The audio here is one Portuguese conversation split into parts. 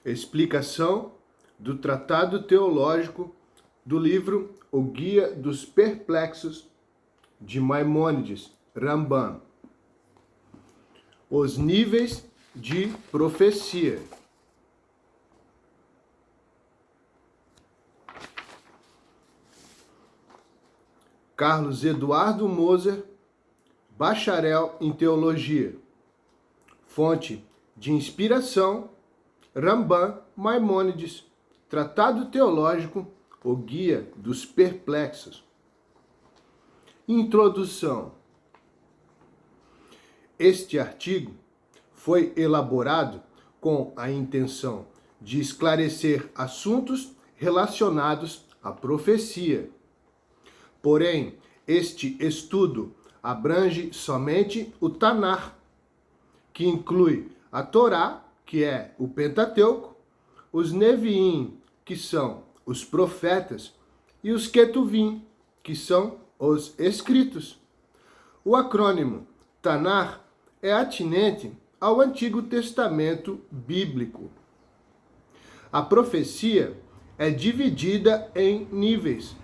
Explicação do Tratado Teológico do livro O Guia dos Perplexos, de Maimônides, Rambam. Os níveis de profecia. Carlos Eduardo Moser, bacharel em teologia. Fonte de inspiração: Rambam, Maimônides, Tratado Teológico, O Guia dos Perplexos. Introdução. Este artigo foi elaborado com a intenção de esclarecer assuntos relacionados à profecia. Porém, este estudo abrange somente o Tanar, que inclui a Torá, que é o Pentateuco, os Neviim, que são os profetas, e os Ketuvim, que são os escritos. O acrônimo Tanar é atinente ao Antigo Testamento bíblico. A profecia é dividida em níveis.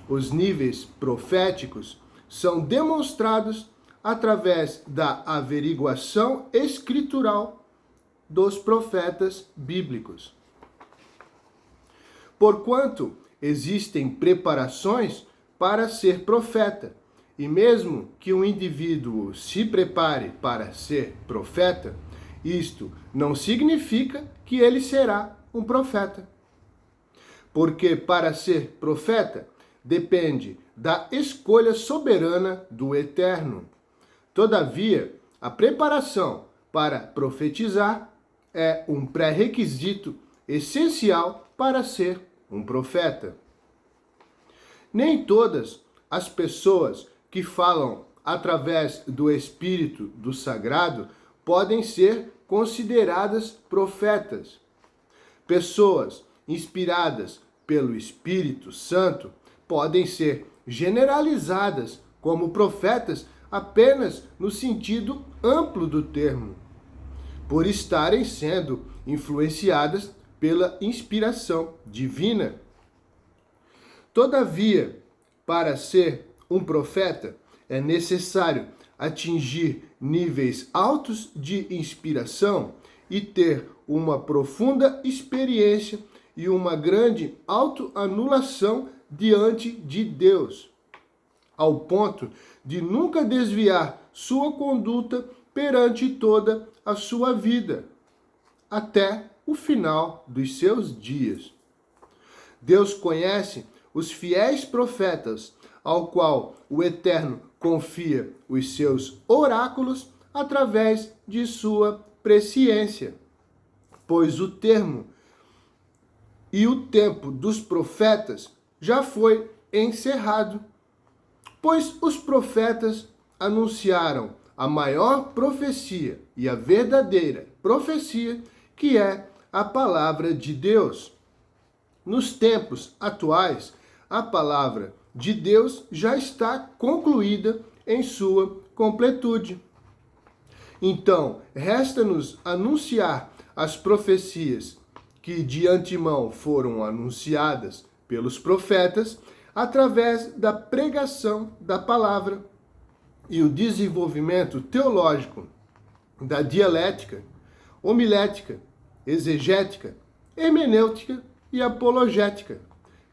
Os níveis proféticos são demonstrados através da averiguação escritural dos profetas bíblicos. Porquanto existem preparações para ser profeta, e mesmo que um indivíduo se prepare para ser profeta, isto não significa que ele será um profeta. Porque para ser profeta depende da escolha soberana do Eterno. Todavia, a preparação para profetizar é um pré-requisito essencial para ser um profeta. Nem todas as pessoas que falam através do Espírito do Sagrado podem ser consideradas profetas. Pessoas inspiradas pelo Espírito Santo podem ser generalizadas como profetas apenas no sentido amplo do termo, por estarem sendo influenciadas pela inspiração divina. Todavia, para ser um profeta, é necessário atingir níveis altos de inspiração e ter uma profunda experiência e uma grande autoanulação diante de Deus, ao ponto de nunca desviar sua conduta perante toda a sua vida, até o final dos seus dias. Deus conhece os fiéis profetas, ao qual o Eterno confia os seus oráculos através de sua presciência, pois o termo e o tempo dos profetas já foi encerrado, pois os profetas anunciaram a maior profecia e a verdadeira profecia, que é a palavra de Deus. Nos tempos atuais, a palavra de Deus já está concluída em sua completude. Então, resta-nos anunciar as profecias que de antemão foram anunciadas pelos profetas através da pregação da palavra e o desenvolvimento teológico da dialética, homilética, exegética, hermenêutica e apologética,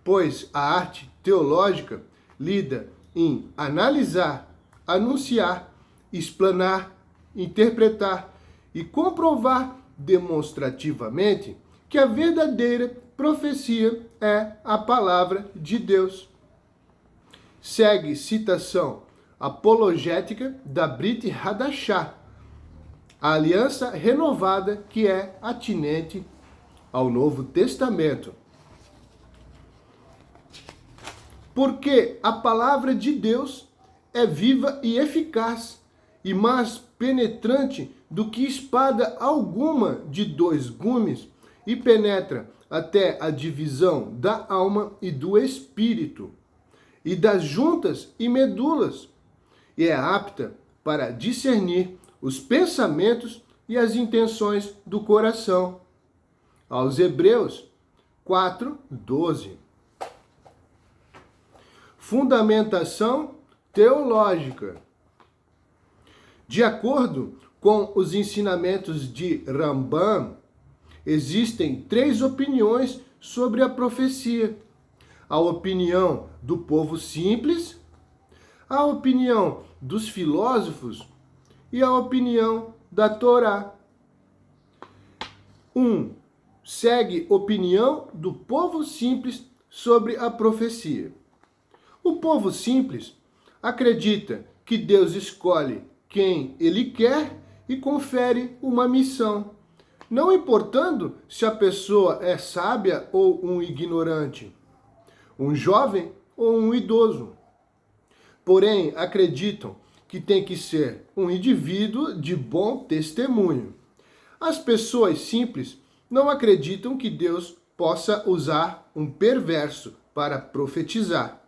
pois a arte teológica lida em analisar, anunciar, explanar, interpretar e comprovar demonstrativamente que a verdadeira profecia é a palavra de Deus. Segue citação apologética da Brit Hadashah, a aliança renovada que é atinente ao Novo Testamento. Porque a palavra de Deus é viva e eficaz, e mais penetrante do que espada alguma de dois gumes, e penetra até a divisão da alma e do espírito, e das juntas e medulas, e é apta para discernir os pensamentos e as intenções do coração. aos Hebreus 4:12. Fundamentação teológica. De acordo com os ensinamentos de Rambam, existem 3 opiniões sobre a profecia: a opinião do povo simples, a opinião dos filósofos e a opinião da Torá. 1. Segue opinião do povo simples sobre a profecia. O povo simples acredita que Deus escolhe quem ele quer e confere uma missão, não importando se a pessoa é sábia ou um ignorante, um jovem ou um idoso. Porém, acreditam que tem que ser um indivíduo de bom testemunho. As pessoas simples não acreditam que Deus possa usar um perverso para profetizar,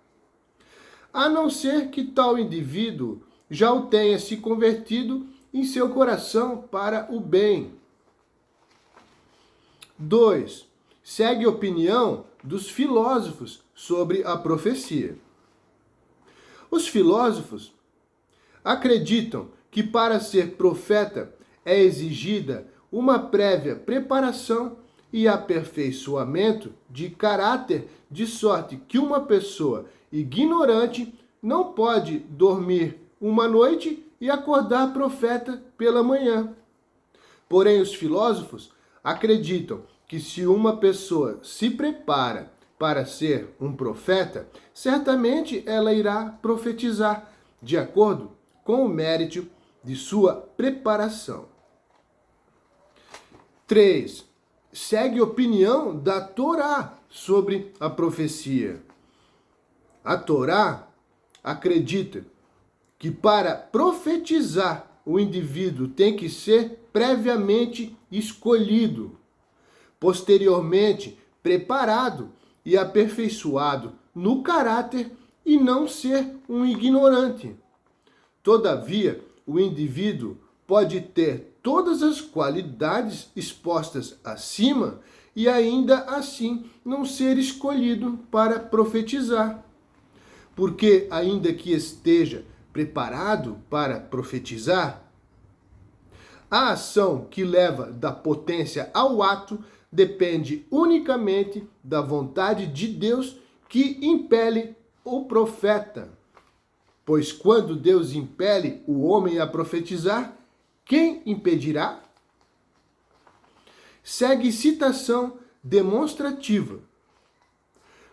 a não ser que tal indivíduo já o tenha se convertido em seu coração para o bem. 2. Segue a opinião dos filósofos sobre a profecia. Os filósofos acreditam que para ser profeta é exigida uma prévia preparação e aperfeiçoamento de caráter, de sorte que uma pessoa ignorante não pode dormir uma noite e acordar profeta pela manhã. Porém, os filósofos acreditam que se uma pessoa se prepara para ser um profeta, certamente ela irá profetizar, de acordo com o mérito de sua preparação. 3. Segue a opinião da Torá sobre a profecia. A Torá acredita que para profetizar o indivíduo tem que ser previamente escolhido, posteriormente preparado e aperfeiçoado no caráter e não ser um ignorante. Todavia, o indivíduo pode ter todas as qualidades expostas acima e ainda assim não ser escolhido para profetizar. Porque, ainda que esteja preparado para profetizar, a ação que leva da potência ao ato depende unicamente da vontade de Deus que impele o profeta. Pois quando Deus impele o homem a profetizar, quem impedirá? Segue citação demonstrativa.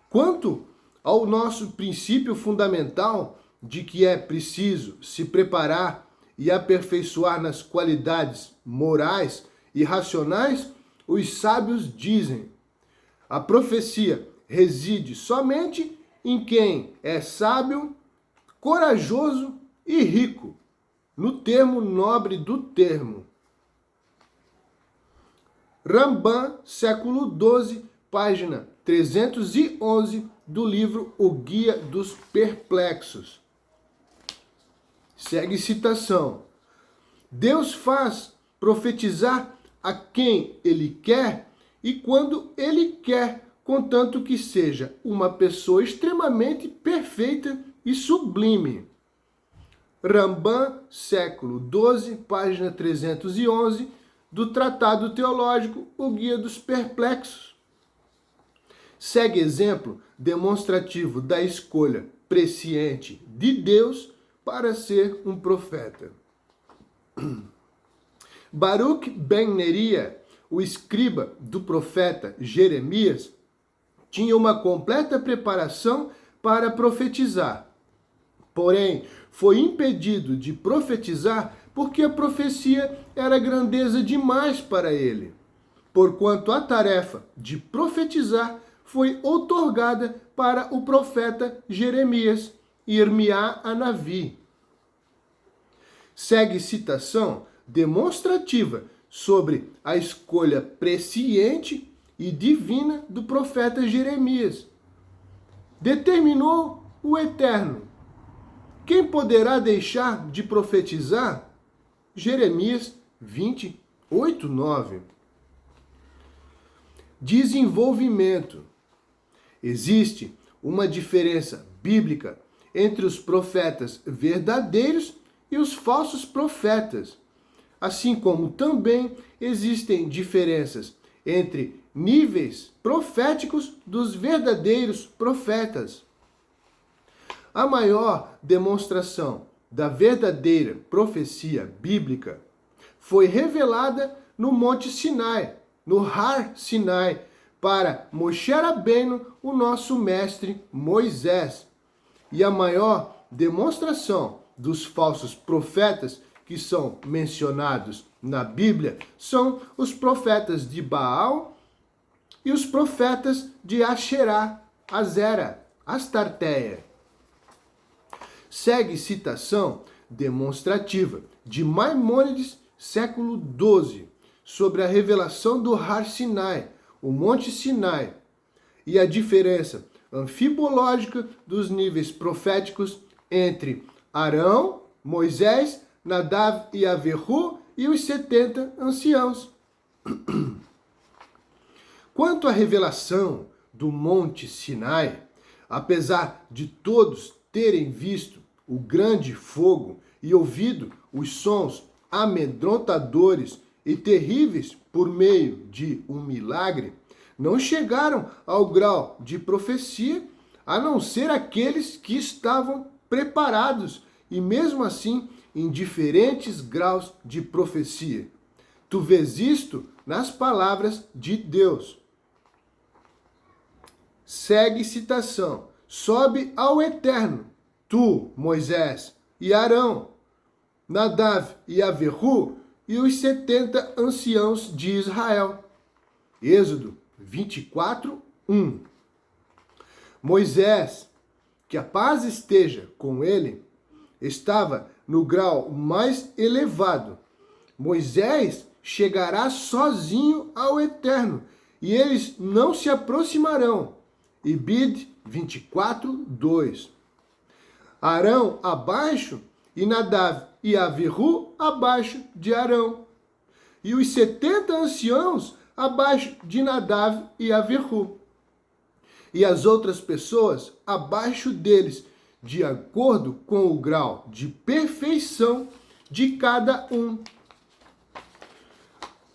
Quanto ao nosso princípio fundamental de que é preciso se preparar e aperfeiçoar nas qualidades morais e racionais, os sábios dizem: a profecia reside somente em quem é sábio, corajoso e rico, no termo nobre do termo. Rambam, século XII, página 311 do livro O Guia dos Perplexos. Segue citação. Deus faz profetizar a quem ele quer e quando ele quer, contanto que seja uma pessoa extremamente perfeita e sublime. Rambam, século XII, página 311, do Tratado Teológico O Guia dos Perplexos. Segue exemplo demonstrativo da escolha presciente de Deus para ser um profeta. Baruch ben Neria, o escriba do profeta Jeremias, tinha uma completa preparação para profetizar. Porém, foi impedido de profetizar porque a profecia era grandeza demais para ele, porquanto a tarefa de profetizar foi outorgada para o profeta Jeremias, Irmiá Anavi. Segue citação demonstrativa sobre a escolha presciente e divina do profeta Jeremias. Determinou o Eterno: quem poderá deixar de profetizar? Jeremias 28:9. desenvolvimento. Existe uma diferença bíblica entre os profetas verdadeiros e os falsos profetas, assim como também existem diferenças entre níveis proféticos dos verdadeiros profetas. A maior demonstração da verdadeira profecia bíblica foi revelada no Monte Sinai, no Har Sinai, para Moshe Rabbeinu, o nosso mestre Moisés. E a maior demonstração dos falsos profetas que são mencionados na Bíblia são os profetas de Baal e os profetas de Asherá, Azera, Astarteia. Segue citação demonstrativa de Maimônides, século XII, sobre a revelação do Har Sinai, o Monte Sinai, e a diferença anfibológica dos níveis proféticos entre Arão, Moisés, Nadav e Avihu e os 70 anciãos. Quanto à revelação do Monte Sinai, apesar de todos terem visto o grande fogo e ouvido os sons amedrontadores e terríveis por meio de um milagre, não chegaram ao grau de profecia, a não ser aqueles que estavam preparados e mesmo assim em diferentes graus de profecia. Tu vês isto nas palavras de Deus. Segue citação. Sobe ao Eterno, tu, Moisés, e Arão, Nadav e Avihu, e os 70 anciãos de Israel. Êxodo 24, 1. Moisés, que a paz esteja com ele, estava no grau mais elevado. Moisés chegará sozinho ao Eterno, e eles não se aproximarão. Ibid 24, 2. Arão abaixo e Nadav e Avihu abaixo de Arão. E os 70 anciãos abaixo de Nadav e Avihu. E as outras pessoas abaixo deles, de acordo com o grau de perfeição de cada um.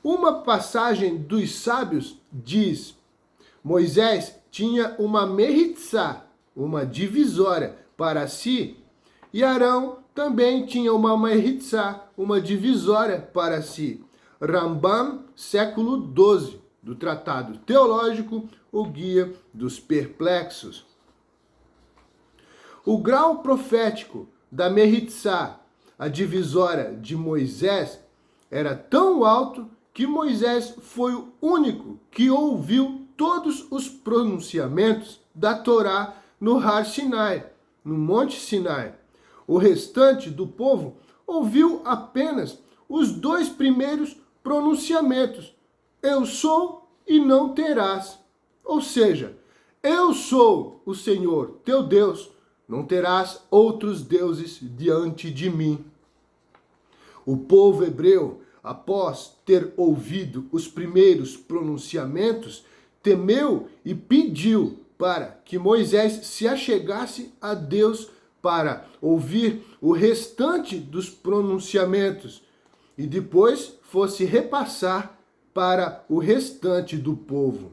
Uma passagem dos sábios diz: Moisés tinha uma meritzá, uma divisória para si, e Arão também tinha uma meritzá, uma divisória para si. Rambam, século XII, do Tratado Teológico, o Guia dos Perplexos. O grau profético da meritzá, a divisória de Moisés, era tão alto que Moisés foi o único que ouviu todos os pronunciamentos da Torá no Har Sinai, no Monte Sinai. O restante do povo ouviu apenas os 2 primeiros pronunciamentos: eu sou e não terás. Ou seja, eu sou o Senhor teu Deus, não terás outros deuses diante de mim. O povo hebreu, após ter ouvido os primeiros pronunciamentos, temeu e pediu para que Moisés se achegasse a Deus para ouvir o restante dos pronunciamentos e depois fosse repassar para o restante do povo.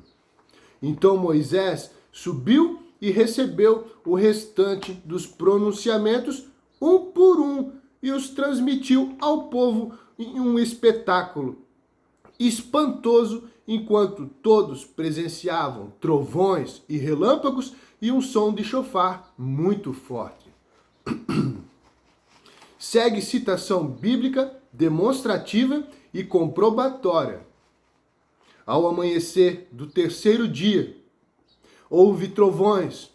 Então Moisés subiu e recebeu o restante dos pronunciamentos um por um e os transmitiu ao povo em um espetáculo espantoso, enquanto todos presenciavam trovões e relâmpagos e um som de chofar muito forte. Segue citação bíblica demonstrativa e comprobatória. Ao amanhecer do 3º dia, houve trovões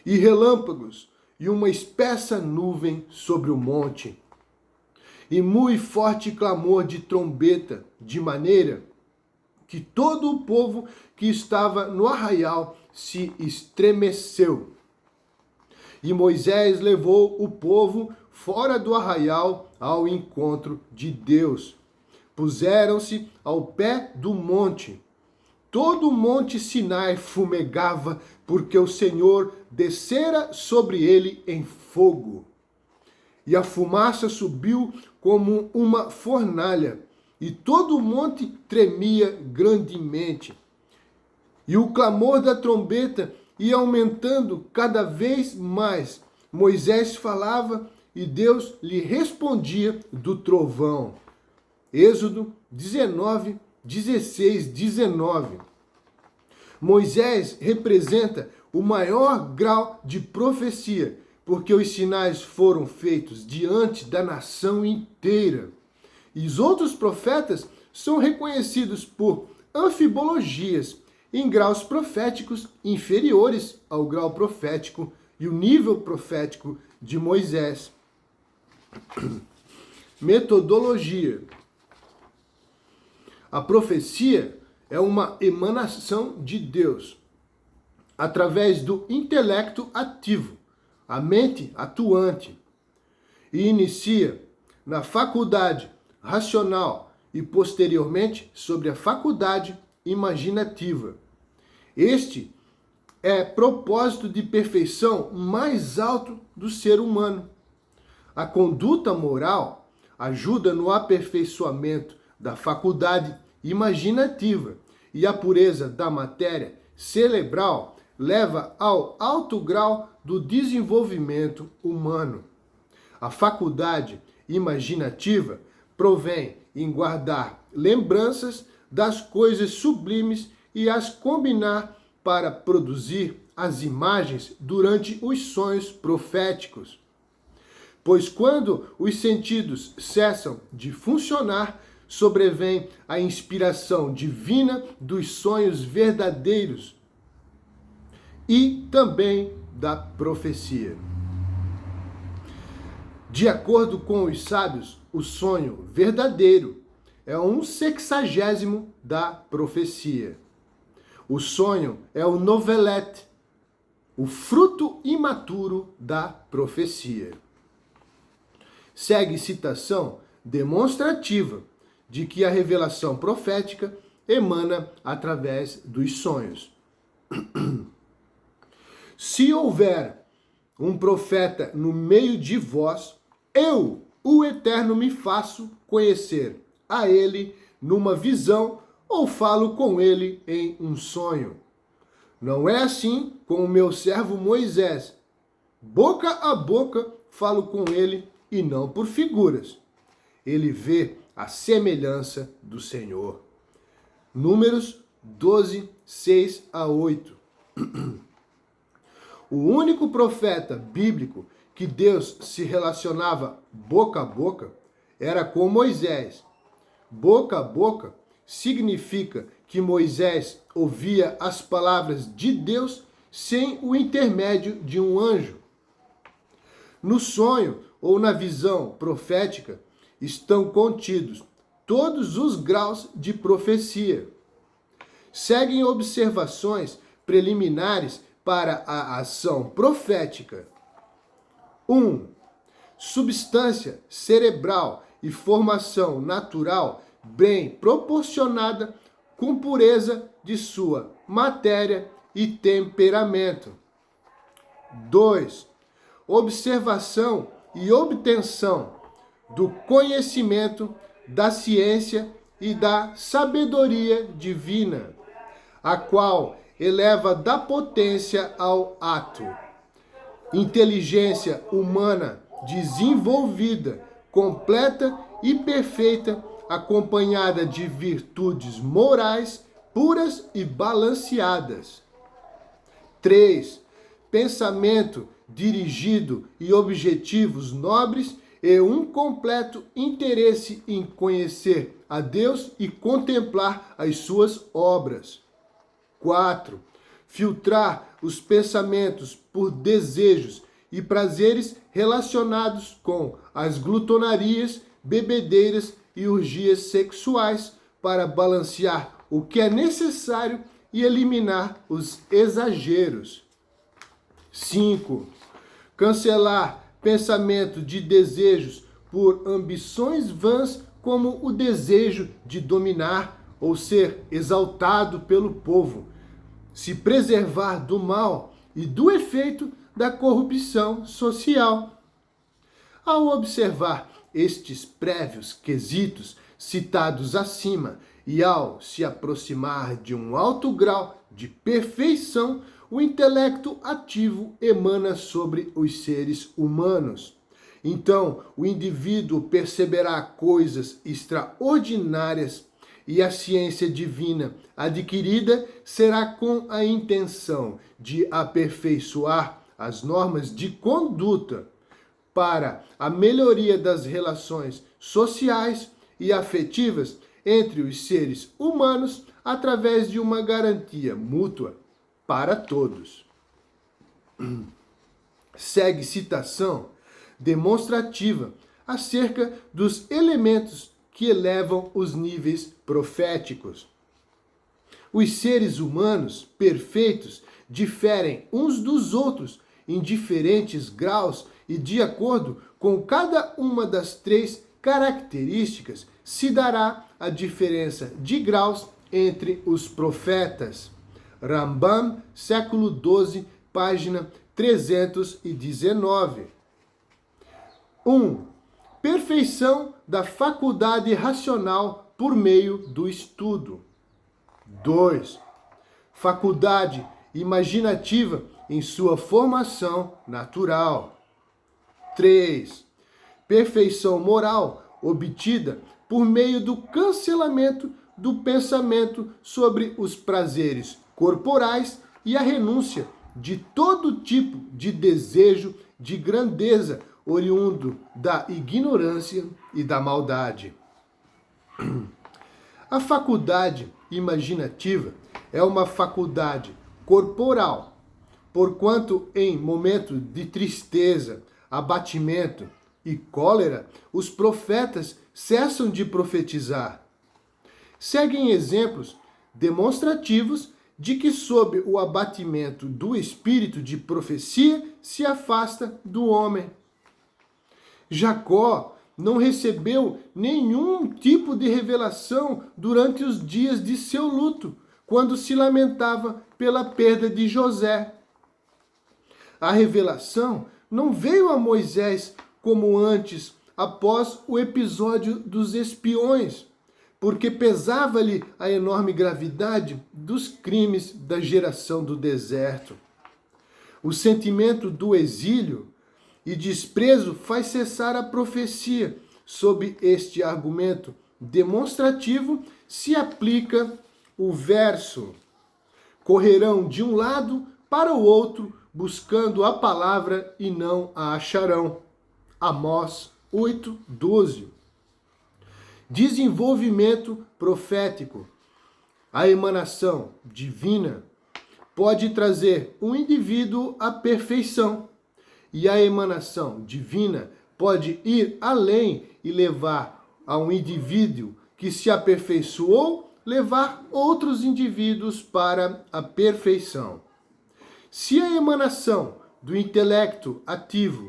e relâmpagos e uma espessa nuvem sobre o monte, e muito forte clamor de trombeta, de maneira que todo o povo que estava no arraial se estremeceu. E Moisés levou o povo fora do arraial ao encontro de Deus. Puseram-se ao pé do monte, todo o monte Sinai fumegava, porque o Senhor descera sobre ele em fogo. E a fumaça subiu como uma fornalha, e todo o monte tremia grandemente. E o clamor da trombeta ia aumentando cada vez mais. Moisés falava e Deus lhe respondia do trovão. Êxodo 19, 16, 19. Moisés representa o maior grau de profecia, porque os sinais foram feitos diante da nação inteira. E os outros profetas são reconhecidos por anfibologias em graus proféticos inferiores ao grau profético e o nível profético de Moisés. Metodologia. A profecia é uma emanação de Deus através do intelecto ativo, a mente atuante, e inicia na faculdade racional e posteriormente sobre a faculdade imaginativa. Este é propósito de perfeição mais alto do ser humano. A conduta moral ajuda no aperfeiçoamento da faculdade imaginativa e a pureza da matéria cerebral leva ao alto grau do desenvolvimento humano. A faculdade imaginativa provém em guardar lembranças das coisas sublimes e as combinar para produzir as imagens durante os sonhos proféticos. Pois quando os sentidos cessam de funcionar, sobrevém a inspiração divina dos sonhos verdadeiros e também da profecia. De acordo com os sábios, o sonho verdadeiro é 1/60 da profecia. O sonho é o novelete, o fruto imaturo da profecia. Segue citação demonstrativa de que a revelação profética emana através dos sonhos. Se houver um profeta no meio de vós, eu, o Eterno, me faço conhecer a ele numa visão ou falo com ele em um sonho. Não é assim com o meu servo Moisés. Boca a boca falo com ele e não por figuras. Ele vê a semelhança do Senhor. Números 12, 6 a 8. O único profeta bíblico que Deus se relacionava boca a boca era com Moisés. Boca a boca significa que Moisés ouvia as palavras de Deus sem o intermédio de um anjo. No sonho ou na visão profética estão contidos todos os graus de profecia. Seguem observações preliminares para a ação profética. 1. Substância cerebral e formação natural bem proporcionada com pureza de sua matéria e temperamento. 2. Observação e obtenção do conhecimento, da ciência e da sabedoria divina, a qual eleva da potência ao ato. Inteligência humana desenvolvida, completa e perfeita, acompanhada de virtudes morais puras e balanceadas. 3. Pensamento dirigido e objetivos nobres e um completo interesse em conhecer a Deus e contemplar as suas obras. 4. Filtrar os pensamentos por desejos e prazeres relacionados com as glutonarias, bebedeiras e orgias sexuais para balancear o que é necessário e eliminar os exageros. 5. Cancelar pensamento de desejos por ambições vãs, como o desejo de dominar ou ser exaltado pelo povo, se preservar do mal e do efeito da corrupção social. Ao observar estes prévios quesitos citados acima e ao se aproximar de um alto grau de perfeição, o intelecto ativo emana sobre os seres humanos. Então, o indivíduo perceberá coisas extraordinárias e a ciência divina adquirida será com a intenção de aperfeiçoar as normas de conduta para a melhoria das relações sociais e afetivas entre os seres humanos através de uma garantia mútua para todos. Segue citação demonstrativa acerca dos elementos que elevam os níveis proféticos. Os seres humanos perfeitos diferem uns dos outros em diferentes graus e de acordo com cada uma das três características se dará a diferença de graus entre os profetas. Rambam, século XII, página 319. 1. Perfeição da faculdade racional por meio do estudo. 2. Faculdade imaginativa em sua formação natural. 3. Perfeição moral obtida por meio do cancelamento do pensamento sobre os prazeres corporais e a renúncia de todo tipo de desejo de grandeza oriundo da ignorância e da maldade. A faculdade imaginativa é uma faculdade corporal, porquanto em momento de tristeza, abatimento e cólera, os profetas cessam de profetizar. Seguem exemplos demonstrativos de que sob o abatimento do espírito de profecia se afasta do homem. Jacó não recebeu nenhum tipo de revelação durante os dias de seu luto, quando se lamentava pela perda de José. A revelação não veio a Moisés como antes, após o episódio dos espiões, porque pesava-lhe a enorme gravidade dos crimes da geração do deserto. O sentimento do exílio e desprezo faz cessar a profecia. Sob este argumento demonstrativo se aplica o verso: correrão de um lado para o outro, buscando a palavra e não a acharão. Amós 8:12. Desenvolvimento profético. A emanação divina pode trazer um indivíduo à perfeição, e a emanação divina pode ir além e levar a um indivíduo que se aperfeiçoou, levar outros indivíduos para a perfeição. Se a emanação do intelecto ativo